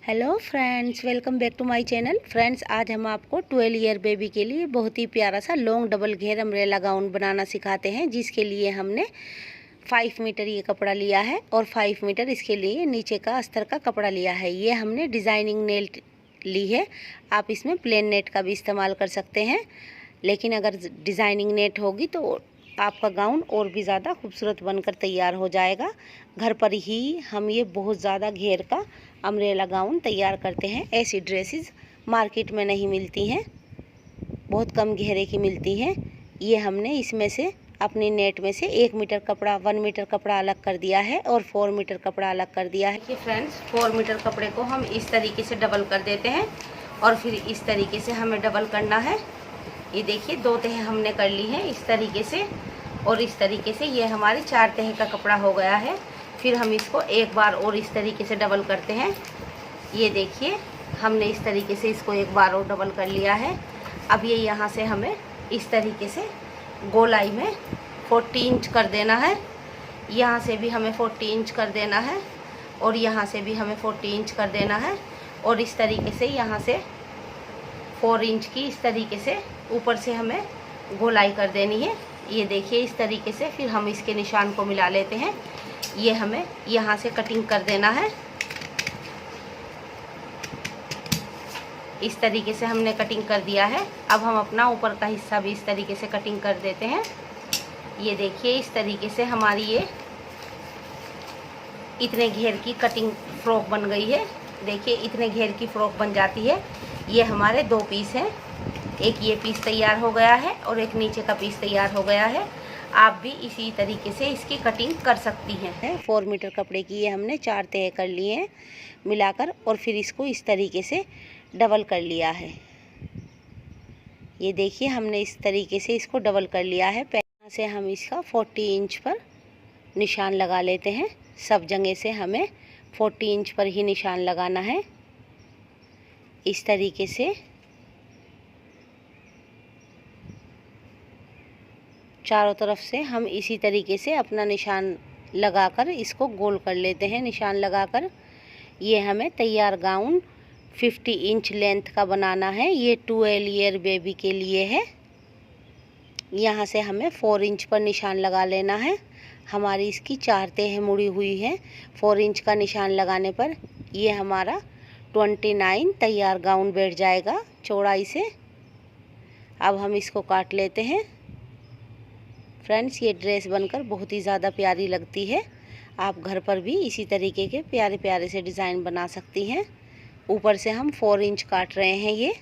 Hello friends, welcome back to my channel. Friends, आज हम आपको 12 ईयर बेबी के लिए बहुत ही प्यारा सा लॉन्ग डबल घेर अम्ब्रेला गाउन बनाना सिखाते हैं, जिसके लिए हमने 5 मीटर ये कपड़ा लिया है और 5 मीटर इसके लिए नीचे का अस्तर का कपड़ा लिया है। ये हमने डिज़ाइनिंग नेट ली है। आप इसमें प्लेन नेट का भी इस्तेमाल कर सकते हैं, लेकिन अगर डिज़ाइनिंग नेट होगी तो आपका गाउन और भी ज़्यादा खूबसूरत बनकर तैयार हो जाएगा। घर पर ही हम ये बहुत ज़्यादा घेर का अम्ब्रेला गाउन तैयार करते हैं। ऐसी ड्रेसेस मार्केट में नहीं मिलती हैं, बहुत कम घेरे की मिलती हैं। ये हमने इसमें से अपनी नेट में से 1 मीटर कपड़ा 1 मीटर कपड़ा अलग कर दिया है और 4 मीटर कपड़ा अलग कर दिया है। कि फ्रेंड्स, 4 मीटर कपड़े को हम इस तरीके से डबल कर देते हैं और फिर इस तरीके से हमें डबल करना है। ये देखिए, 2 तह हमने कर ली हैं इस तरीके से और इस तरीके से। ये हमारी 4 तह का कपड़ा हो गया है। फिर हम इसको एक बार और इस तरीके से डबल करते हैं। ये देखिए, हमने इस तरीके से इसको एक बार और डबल कर लिया है। अब ये यहाँ से हमें इस तरीके से गोलाई में 40 इंच कर देना है। यहाँ से भी हमें 40 इंच कर देना है और यहाँ से भी हमें 40 इंच कर देना है और इस तरीके से यहाँ से 4 इंच की इस तरीके से ऊपर से हमें गोलाई कर देनी है। ये देखिए, इस तरीके से फिर हम इसके निशान को मिला लेते हैं। ये हमें यहाँ से कटिंग कर देना है। इस तरीके से हमने कटिंग कर दिया है। अब हम अपना ऊपर का हिस्सा भी इस तरीके से कटिंग कर देते हैं। ये देखिए, इस तरीके से हमारी ये इतने घेर की कटिंग फ्रॉक बन गई है। देखिए, इतने घेर की फ्रॉक बन जाती है। ये हमारे 2 पीस हैं, एक ये पीस तैयार हो गया है और एक नीचे का पीस तैयार हो गया है। आप भी इसी तरीके से इसकी कटिंग कर सकती हैं। 4 मीटर कपड़े की ये हमने 4 तह कर लिए हैं मिलाकर और फिर इसको इस तरीके से डबल कर लिया है। ये देखिए, हमने इस तरीके से इसको डबल कर लिया है। यहाँ से हम इसका 40 इंच पर निशान लगा लेते हैं। सब जगह से हमें 40 इंच पर ही निशान लगाना है। इस तरीके से चारों तरफ से हम इसी तरीके से अपना निशान लगाकर इसको गोल कर लेते हैं। निशान लगाकर ये हमें तैयार गाउन 50 इंच लेंथ का बनाना है। ये 12 ईयर बेबी के लिए है। यहाँ से हमें 4 इंच पर निशान लगा लेना है। हमारी इसकी 4 तह मुड़ी हुई है। 4 इंच का निशान लगाने पर ये हमारा 29 तैयार गाउन बैठ जाएगा चौड़ाई से। अब हम इसको काट लेते हैं। फ्रेंड्स, ये ड्रेस बनकर बहुत ही ज़्यादा प्यारी लगती है। आप घर पर भी इसी तरीके के प्यारे प्यारे से डिज़ाइन बना सकती हैं। ऊपर से हम 4 इंच काट रहे हैं। ये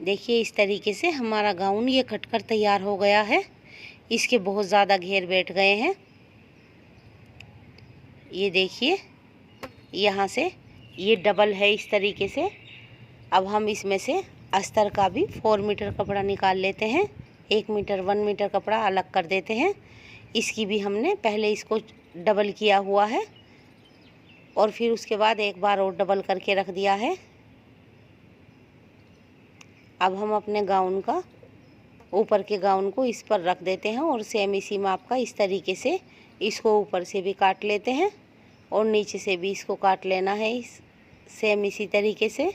देखिए, इस तरीके से हमारा गाउन ये कटकर तैयार हो गया है। इसके बहुत ज़्यादा घेर बैठ गए हैं। ये देखिए, यहाँ से ये डबल है इस तरीके से। अब हम इसमें से अस्तर का भी 4 मीटर कपड़ा निकाल लेते हैं। 1 मीटर 1 मीटर कपड़ा अलग कर देते हैं। इसकी भी हमने पहले इसको डबल किया हुआ है और फिर उसके बाद एक बार और डबल करके रख दिया है। अब हम अपने गाउन का ऊपर के गाउन को इस पर रख देते हैं और सेम इसी माप का इस तरीके से इसको ऊपर से भी काट लेते हैं और नीचे से भी इसको काट लेना है सेम इसी तरीके से।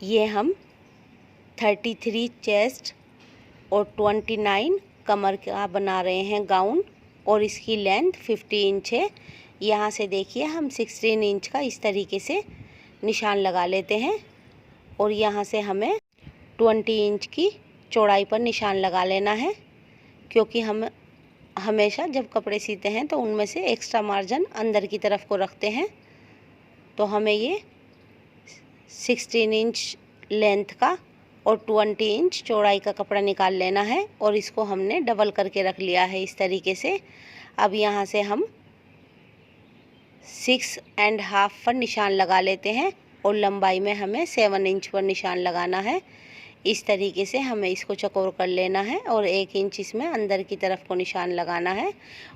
ये हम 33 चेस्ट और 29 कमर का बना रहे हैं गाउन और इसकी लेंथ 50 इंच है। यहाँ से देखिए, हम 16 इंच का इस तरीके से निशान लगा लेते हैं और यहाँ से हमें 20 इंच की चौड़ाई पर निशान लगा लेना है, क्योंकि हम हमेशा जब कपड़े सीते हैं तो उनमें से एक्स्ट्रा मार्जिन अंदर की तरफ को रखते हैं। तो हमें ये 16 इंच लेंथ का और 20 इंच चौड़ाई का कपड़ा निकाल लेना है और इसको हमने डबल करके रख लिया है इस तरीके से। अब यहाँ से हम 6.5 पर निशान लगा लेते हैं और लंबाई में हमें 7 इंच पर निशान लगाना है। इस तरीके से हमें इसको चौकोर कर लेना है और 1 इंच इसमें अंदर की तरफ को निशान लगाना है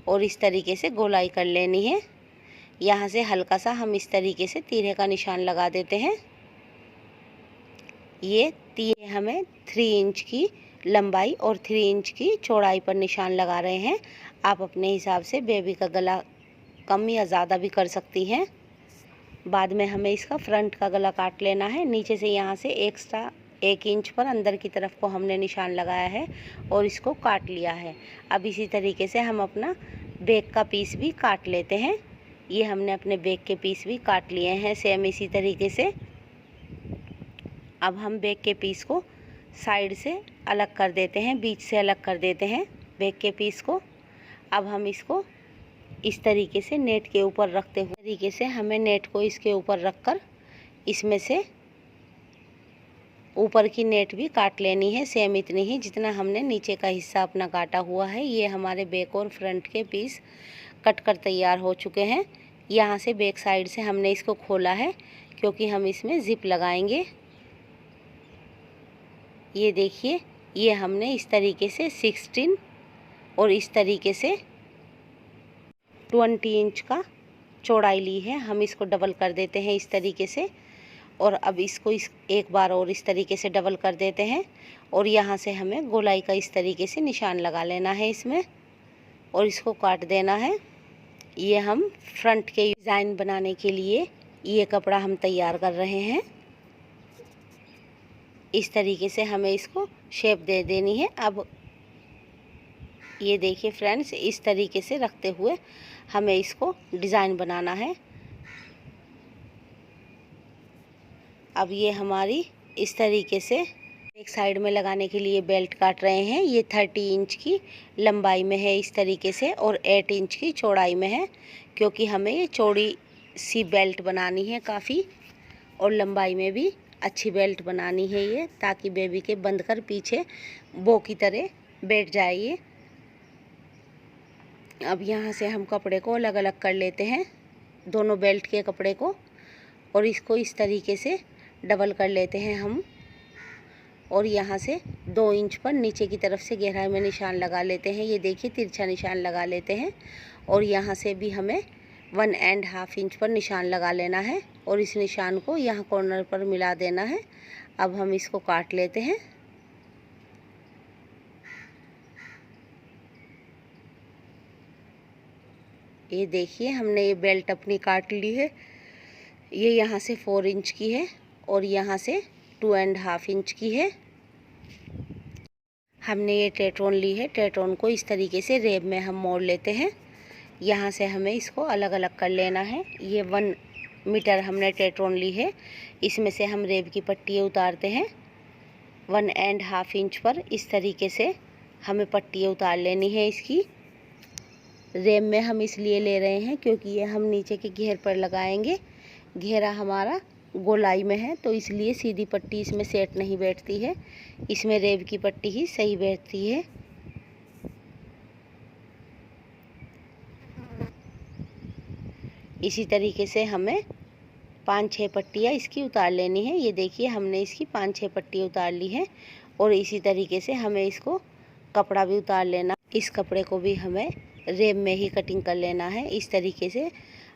और इस तरीके से गोलाई कर लेनी है। यहाँ से हल्का सा हम इस तरीके से तीरे का निशान लगा देते हैं। ये तीरे हमें 3 इंच की लंबाई और 3 इंच की चौड़ाई पर निशान लगा रहे हैं। आप अपने हिसाब से बेबी का गला कम या ज़्यादा भी कर सकती हैं। बाद में हमें इसका फ्रंट का गला काट लेना है। नीचे से यहाँ से एक्स्ट्रा 1 इंच पर अंदर की तरफ को हमने निशान लगाया है और इसको काट लिया है। अब इसी तरीके से हम अपना बैक का पीस भी काट लेते हैं। ये हमने अपने बैक के पीस भी काट लिए हैं सेम इसी तरीके से। अब हम बैक के पीस को साइड से अलग कर देते हैं, बीच से अलग कर देते हैं बैक के पीस को। अब हम इसको इस तरीके से नेट के ऊपर रखते हुए तरीके से हमें नेट को इसके ऊपर रखकर इसमें से ऊपर की नेट भी काट लेनी है, सेम इतनी ही जितना हमने नीचे का हिस्सा अपना काटा हुआ है। ये हमारे बैक और फ्रंट के पीस कट कर तैयार हो चुके हैं। यहाँ से बैक साइड से हमने इसको खोला है क्योंकि हम इसमें ज़िप लगाएंगे। ये देखिए, ये हमने इस तरीके से 16 और इस तरीके से 20 इंच का चौड़ाई ली है। हम इसको डबल कर देते हैं इस तरीके से और अब इसको एक बार और इस तरीके से डबल कर देते हैं और यहाँ से हमें गोलाई का इस तरीके से निशान लगा लेना है इसमें और इसको काट देना है। ये हम फ्रंट के डिज़ाइन बनाने के लिए ये कपड़ा हम तैयार कर रहे हैं। इस तरीके से हमें इसको शेप दे देनी है। अब ये देखिए फ्रेंड्स, इस तरीके से रखते हुए हमें इसको डिज़ाइन बनाना है। अब ये हमारी इस तरीके से एक साइड में लगाने के लिए बेल्ट काट रहे हैं। ये 30 इंच की लंबाई में है इस तरीके से और 8 इंच की चौड़ाई में है क्योंकि हमें ये चौड़ी सी बेल्ट बनानी है काफ़ी और लंबाई में भी अच्छी बेल्ट बनानी है ये, ताकि बेबी के बंद कर पीछे बो की तरह बैठ जाए ये। अब यहाँ से हम कपड़े को अलग अलग कर लेते हैं, दोनों बेल्ट के कपड़े को, और इसको इस तरीके से डबल कर लेते हैं हम और यहाँ से 2 इंच पर नीचे की तरफ से गहराई में निशान लगा लेते हैं। ये देखिए तिरछा निशान लगा लेते हैं और यहाँ से भी हमें 1.5 इंच पर निशान लगा लेना है और इस निशान को यहाँ कॉर्नर पर मिला देना है। अब हम इसको काट लेते हैं। ये देखिए, हमने ये बेल्ट अपनी काट ली है। ये यहाँ से 4 इंच की है और यहाँ से 2.5 इंच की है। हमने ये टेट्रोन ली है। टेट्रोन को इस तरीके से रेब में हम मोड़ लेते हैं। यहाँ से हमें इसको अलग अलग कर लेना है। ये 1 मीटर हमने टेट्रोन ली है, इसमें से हम रेब की पट्टियाँ उतारते हैं। 1.5 इंच पर इस तरीके से हमें पट्टियाँ उतार लेनी है इसकी। रेब में हम इसलिए ले रहे हैं क्योंकि ये हम नीचे के घेर पर लगाएंगे। घेरा हमारा गोलाई में है तो इसलिए सीधी पट्टी इसमें सेट नहीं बैठती है, इसमें रेब की पट्टी ही सही बैठती है। इसी तरीके से हमें 5-6 पट्टियाँ इसकी उतार लेनी है। ये देखिए, हमने इसकी 5-6 पट्टियाँ उतार ली हैं और इसी तरीके से हमें इसको कपड़ा भी उतार लेना। इस कपड़े को भी हमें रेब में ही कटिंग कर लेना है। इस तरीके से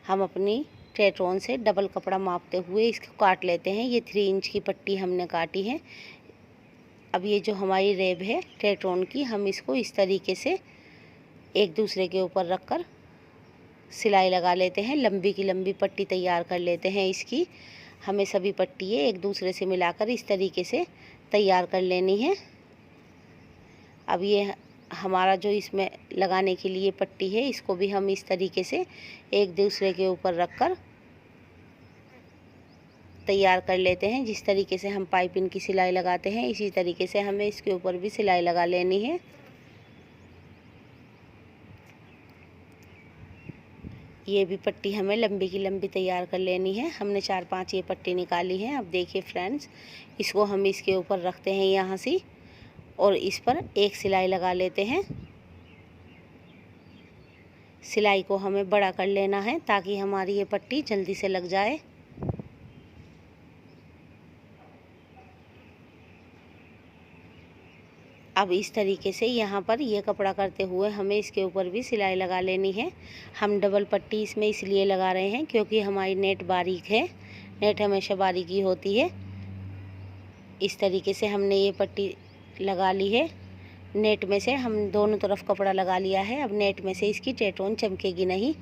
हम अपनी टेट्रोन से डबल कपड़ा मापते हुए इसको काट लेते हैं। ये 3 इंच की पट्टी हमने काटी है। अब ये जो हमारी रेब है टेट्रोन की, हम इसको इस तरीके से एक दूसरे के ऊपर रखकर सिलाई लगा लेते हैं। लंबी की लंबी पट्टी तैयार कर लेते हैं इसकी। हमें सभी पट्टियाँ एक दूसरे से मिलाकर इस तरीके से तैयार कर लेनी है। अब ये हमारा जो इसमें लगाने के लिए पट्टी है, इसको भी हम इस तरीके से एक दूसरे के ऊपर रखकर तैयार कर लेते हैं। जिस तरीके से हम पाइपिंग की सिलाई लगाते हैं, इसी तरीके से हमें इसके ऊपर भी सिलाई लगा लेनी है। ये भी पट्टी हमें लंबी की लंबी तैयार कर लेनी है। हमने 4-5 ये पट्टी निकाली है। अब देखिए फ्रेंड्स, इसको हम इसके ऊपर रखते हैं यहाँ से और इस पर एक सिलाई लगा लेते हैं। सिलाई को हमें बड़ा कर लेना है ताकि हमारी ये पट्टी जल्दी से लग जाए। अब इस तरीके से यहाँ पर ये कपड़ा करते हुए हमें इसके ऊपर भी सिलाई लगा लेनी है। हम डबल पट्टी इसमें इसलिए लगा रहे हैं क्योंकि हमारी नेट बारीक है। नेट हमेशा बारीक ही होती है। इस तरीके से हमने ये पट्टी लगा ली है। नेट में से हम दोनों तरफ कपड़ा लगा लिया है। अब नेट में से इसकी टेटोन चमकेगी नहीं।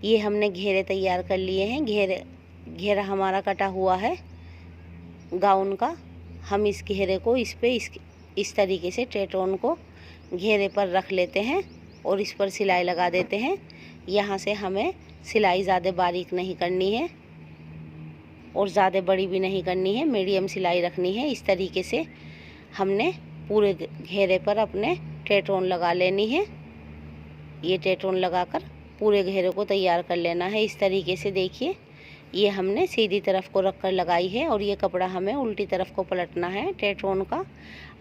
ये हमने घेरे तैयार कर लिए हैं। घेरा हमारा कटा हुआ है गाउन का। हम इस घेरे को इस तरीके से टेटोन को घेरे पर रख लेते हैं और इस पर सिलाई लगा देते हैं। यहाँ से हमें सिलाई ज़्यादा बारीक नहीं करनी है और ज़्यादा बड़ी भी नहीं करनी है, मीडियम सिलाई रखनी है। इस तरीके से हमने पूरे घेरे पर अपने टेटोन लगा लेनी है। ये टेटोन लगाकर पूरे घेरे को तैयार कर लेना है। इस तरीके से देखिए, ये हमने सीधी तरफ को रख कर लगाई है और ये कपड़ा हमें उल्टी तरफ को पलटना है टेटोन का।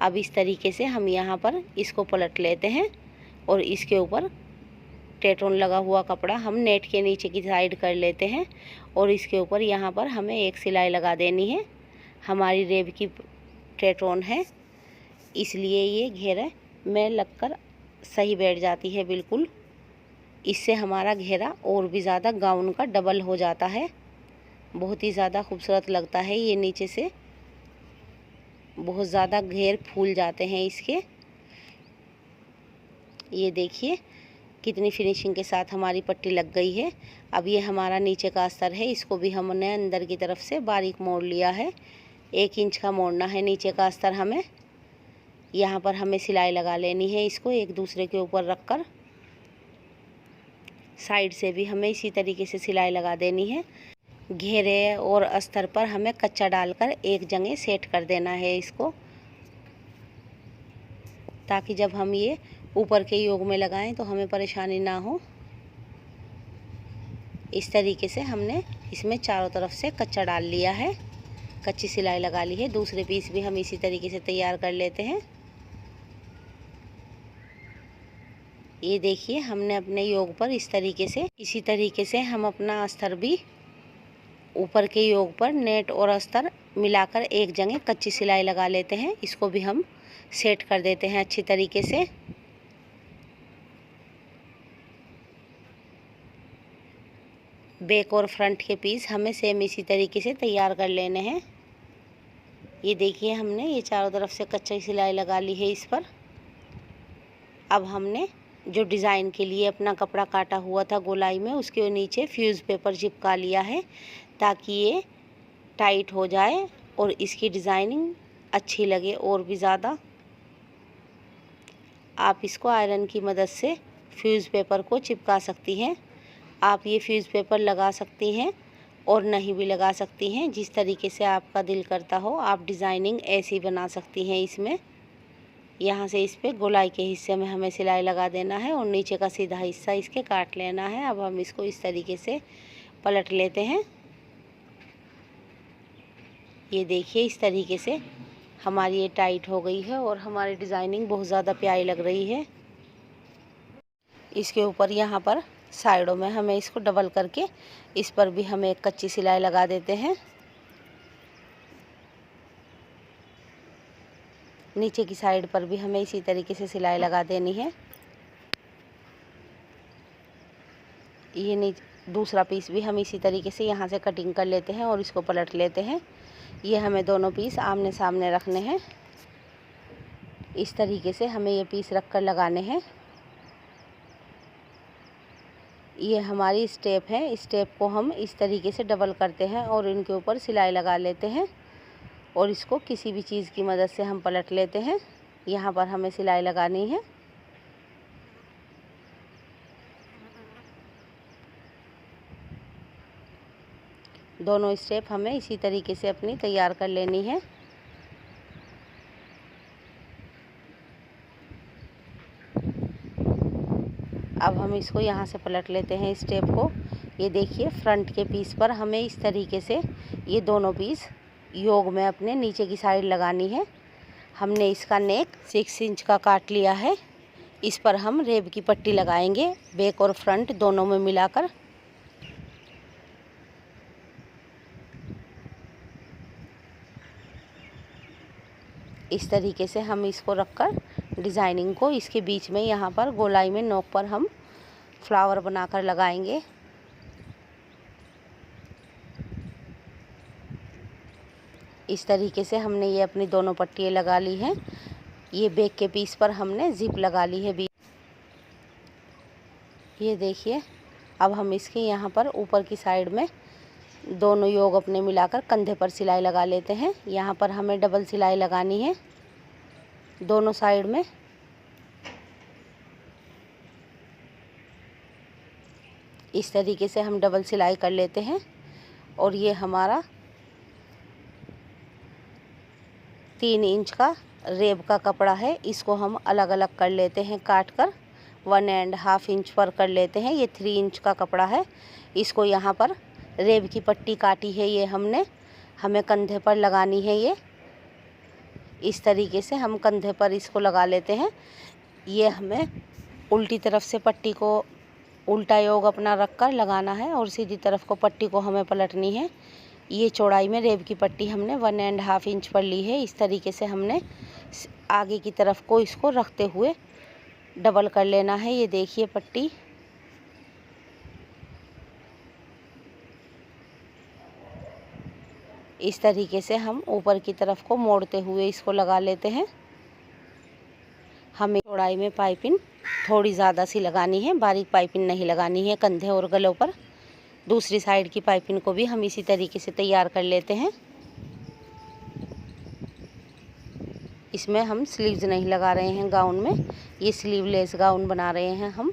अब इस तरीके से हम यहाँ पर इसको पलट लेते हैं और इसके ऊपर टेटोन लगा हुआ कपड़ा हम नेट के नीचे की साइड कर लेते हैं और इसके ऊपर यहाँ पर हमें एक सिलाई लगा देनी है। हमारी रेब की टेटोन है, इसलिए ये घेरे में लगकर सही बैठ जाती है बिल्कुल। इससे हमारा घेरा और भी ज़्यादा गाउन का डबल हो जाता है। बहुत ही ज़्यादा खूबसूरत लगता है ये। नीचे से बहुत ज़्यादा घेर फूल जाते हैं इसके। ये देखिए कितनी फिनिशिंग के साथ हमारी पट्टी लग गई है। अब ये हमारा नीचे का अस्तर है, इसको भी हमने अंदर की तरफ से बारीक मोड़ लिया है। 1 इंच का मोड़ना है नीचे का अस्तर हमें। यहाँ पर हमें सिलाई लगा लेनी है इसको एक दूसरे के ऊपर रखकर। साइड से भी हमें इसी तरीके से सिलाई लगा देनी है। घेरे और अस्तर पर हमें कच्चा डालकर एक जगह सेट कर देना है इसको, ताकि जब हम ये ऊपर के योग में लगाएं तो हमें परेशानी ना हो। इस तरीके से हमने इसमें चारों तरफ से कच्चा डाल लिया है, कच्ची सिलाई लगा ली है। दूसरे पीस भी हम इसी तरीके से तैयार कर लेते हैं। ये देखिए हमने अपने योग पर इसी तरीके से हम अपना अस्तर भी ऊपर के योग पर नेट और अस्तर मिलाकर एक जगह कच्ची सिलाई लगा लेते हैं। इसको भी हम सेट कर देते हैं अच्छी तरीके से। बैक और फ्रंट के पीस हमें सेम इसी तरीके से तैयार कर लेने हैं। ये देखिए हमने ये चारों तरफ से कच्ची सिलाई लगा ली है इस पर। अब हमने जो डिज़ाइन के लिए अपना कपड़ा काटा हुआ था गोलाई में, उसके नीचे फ्यूज़ पेपर चिपका लिया है ताकि ये टाइट हो जाए और इसकी डिज़ाइनिंग अच्छी लगे और भी ज़्यादा। आप इसको आयरन की मदद से फ्यूज़ पेपर को चिपका सकती हैं। आप ये फ्यूज़ पेपर लगा सकती हैं और नहीं भी लगा सकती हैं, जिस तरीके से आपका दिल करता हो। आप डिज़ाइनिंग ऐसी बना सकती हैं इसमें। यहाँ से इस पे गोलाई के हिस्से में हमें सिलाई लगा देना है और नीचे का सीधा हिस्सा इसके काट लेना है। अब हम इसको इस तरीके से पलट लेते हैं। ये देखिए इस तरीके से हमारी ये टाइट हो गई है और हमारी डिज़ाइनिंग बहुत ज़्यादा प्यारी लग रही है। इसके ऊपर यहाँ पर साइडों में हमें इसको डबल करके इस पर भी हमें एक कच्ची सिलाई लगा देते हैं। नीचे की साइड पर भी हमें इसी तरीके से सिलाई लगा देनी है। ये दूसरा पीस भी हम इसी तरीके से यहाँ से कटिंग कर लेते हैं और इसको पलट लेते हैं। ये हमें दोनों पीस आमने सामने रखने हैं। इस तरीके से हमें ये पीस रख कर लगाने हैं। ये हमारी स्टेप है। इस स्टेप को हम इस तरीके से डबल करते हैं और इनके ऊपर सिलाई लगा लेते हैं और इसको किसी भी चीज़ की मदद से हम पलट लेते हैं। यहाँ पर हमें सिलाई लगानी है। दोनों स्टेप हमें इसी तरीके से अपनी तैयार कर लेनी है। अब हम इसको यहाँ से पलट लेते हैं स्टेप को। ये देखिए फ्रंट के पीस पर हमें इस तरीके से ये दोनों पीस योग में अपने नीचे की साइड लगानी है। हमने इसका नेक 6 इंच का काट लिया है। इस पर हम रेब की पट्टी लगाएंगे बैक और फ्रंट दोनों में मिलाकर। इस तरीके से हम इसको रखकर डिज़ाइनिंग को इसके बीच में यहाँ पर गोलाई में नोक पर हम फ्लावर बनाकर लगाएंगे। इस तरीके से हमने ये अपनी दोनों पट्टियाँ लगा ली हैं। ये बैक के पीस पर हमने जिप लगा ली है भी। ये देखिए, अब हम इसके यहाँ पर ऊपर की साइड में दोनों योग अपने मिलाकर कंधे पर सिलाई लगा लेते हैं। यहाँ पर हमें डबल सिलाई लगानी है दोनों साइड में। इस तरीके से हम डबल सिलाई कर लेते हैं। और ये हमारा 3 इंच का रेब का कपड़ा है, इसको हम अलग अलग कर लेते हैं काट कर। 1.5 इंच पर कर लेते हैं। ये 3 इंच का कपड़ा है, इसको यहाँ पर रेब की पट्टी काटी है ये हमने, हमें कंधे पर लगानी है। ये इस तरीके से हम कंधे पर इसको लगा लेते हैं। ये हमें उल्टी तरफ से पट्टी को उल्टा योग अपना रख कर लगाना है और सीधी तरफ को पट्टी को हमें पलटनी है। ये चौड़ाई में रेब की पट्टी हमने 1.5 इंच पर ली है। इस तरीके से हमने आगे की तरफ को इसको रखते हुए डबल कर लेना है। ये देखिए पट्टी, इस तरीके से हम ऊपर की तरफ को मोड़ते हुए इसको लगा लेते हैं। हमें चौड़ाई में पाइपिंग थोड़ी ज़्यादा सी लगानी है, बारीक पाइपिंग नहीं लगानी है कंधे और गलों पर। दूसरी साइड की पाइपिंग को भी हम इसी तरीके से तैयार कर लेते हैं। इसमें हम स्लीव्स नहीं लगा रहे हैं गाउन में, ये स्लीवलेस गाउन बना रहे हैं हम।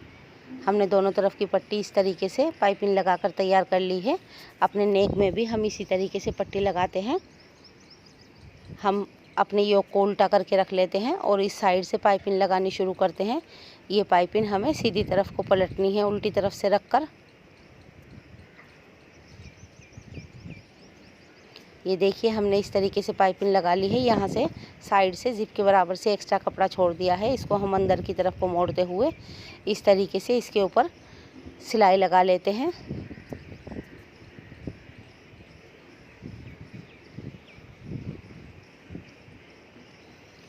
हमने दोनों तरफ की पट्टी इस तरीके से पाइपिंग लगाकर तैयार कर ली है। अपने नेक में भी हम इसी तरीके से पट्टी लगाते हैं। हम अपने योग को उल्टा करके रख लेते हैं और इस साइड से पाइपिंग लगानी शुरू करते हैं। ये पाइपिंग हमें सीधी तरफ को पलटनी है उल्टी तरफ से रखकर। ये देखिए, हमने इस तरीके से पाइपिंग लगा ली है। यहाँ से साइड से जिप के बराबर से एक्स्ट्रा कपड़ा छोड़ दिया है, इसको हम अंदर की तरफ को मोड़ते हुए इस तरीके से इसके ऊपर सिलाई लगा लेते हैं।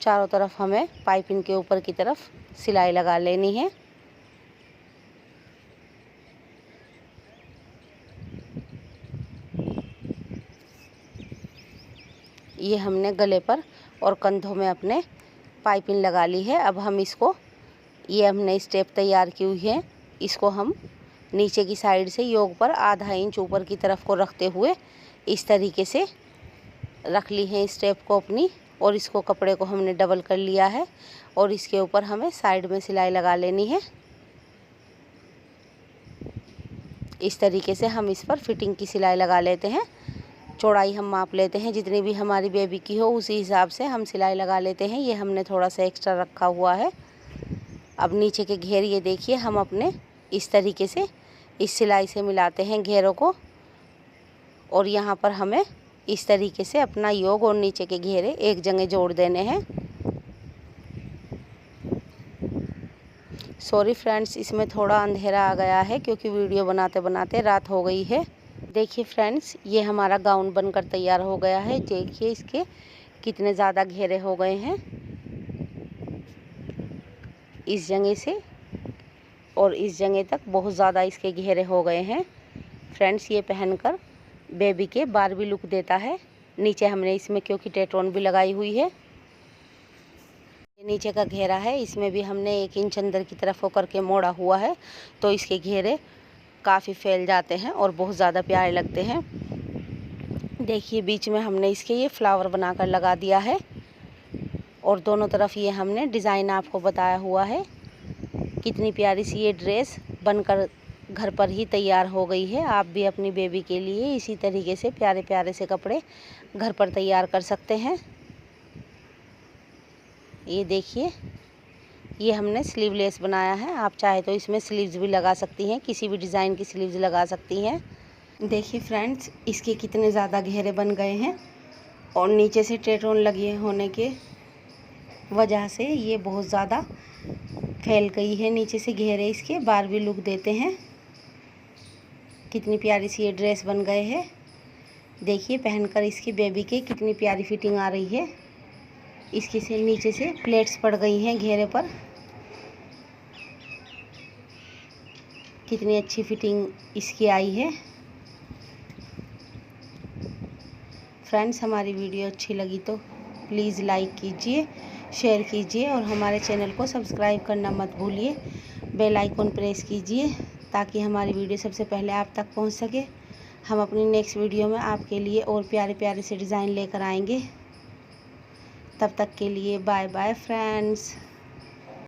चारों तरफ हमें पाइपिंग के ऊपर की तरफ सिलाई लगा लेनी है। ये हमने गले पर और कंधों में अपने पाइपिंग लगा ली है। अब हम इसको, ये हमने स्टेप तैयार की हुई है, इसको हम नीचे की साइड से योग पर आधा इंच ऊपर की तरफ को रखते हुए इस तरीके से रख ली है स्टेप को अपनी। और इसको कपड़े को हमने डबल कर लिया है और इसके ऊपर हमें साइड में सिलाई लगा लेनी है। इस तरीके से हम इस पर फिटिंग की सिलाई लगा लेते हैं। चौड़ाई हम माप लेते हैं, जितनी भी हमारी बेबी की हो उसी हिसाब से हम सिलाई लगा लेते हैं। ये हमने थोड़ा सा एक्स्ट्रा रखा हुआ है। अब नीचे के घेर, ये देखिए, हम अपने इस तरीके से इस सिलाई से मिलाते हैं घेरों को। और यहाँ पर हमें इस तरीके से अपना योग और नीचे के घेरे एक जगह जोड़ देने हैं। सॉरी फ्रेंड्स, इसमें थोड़ा अंधेरा आ गया है क्योंकि वीडियो बनाते बनाते रात हो गई है। देखिए फ्रेंड्स, ये हमारा गाउन बनकर तैयार हो गया है। देखिए इसके कितने ज़्यादा घेरे हो गए हैं इस जगह से और इस जगह तक, बहुत ज़्यादा इसके घेरे हो गए हैं। फ्रेंड्स, ये पहनकर बेबी के बारबी लुक देता है। नीचे हमने इसमें क्योंकि टेटोन भी लगाई हुई है। ये नीचे का घेरा है, इसमें भी हमने 1 इंच अंदर की तरफ होकर के मोड़ा हुआ है, तो इसके घेरे काफ़ी फैल जाते हैं और बहुत ज़्यादा प्यारे लगते हैं। देखिए बीच में हमने इसके ये फ्लावर बनाकर लगा दिया है और दोनों तरफ ये हमने डिज़ाइन आपको बताया हुआ है। कितनी प्यारी सी ये ड्रेस बनकर घर पर ही तैयार हो गई है। आप भी अपनी बेबी के लिए इसी तरीके से प्यारे प्यारे से कपड़े घर पर तैयार कर सकते हैं। ये देखिए, ये हमने स्लीवलेस बनाया है। आप चाहे तो इसमें स्लीव्स भी लगा सकती हैं, किसी भी डिज़ाइन की स्लीव्स लगा सकती हैं। देखिए फ्रेंड्स, इसके कितने ज़्यादा घेरे बन गए हैं और नीचे से टेटोन लगे होने के वजह से ये बहुत ज़्यादा फैल गई है। नीचे से घेरे इसके बारबी लुक देते हैं। कितनी प्यारी सी ये ड्रेस बन गए है। देखिए पहनकर इसकी बेबी के कितनी प्यारी फिटिंग आ रही है। इसके से नीचे से प्लेट्स पड़ गई हैं घेरे पर। कितनी अच्छी फिटिंग इसकी आई है। फ्रेंड्स, हमारी वीडियो अच्छी लगी तो प्लीज़ लाइक कीजिए, शेयर कीजिए और हमारे चैनल को सब्सक्राइब करना मत भूलिए। बेल आइकन प्रेस कीजिए ताकि हमारी वीडियो सबसे पहले आप तक पहुंच सके। हम अपनी नेक्स्ट वीडियो में आपके लिए और प्यारे प्यारे से डिज़ाइन लेकर आएंगे। तब तक के लिए बाय बाय फ्रेंड्स।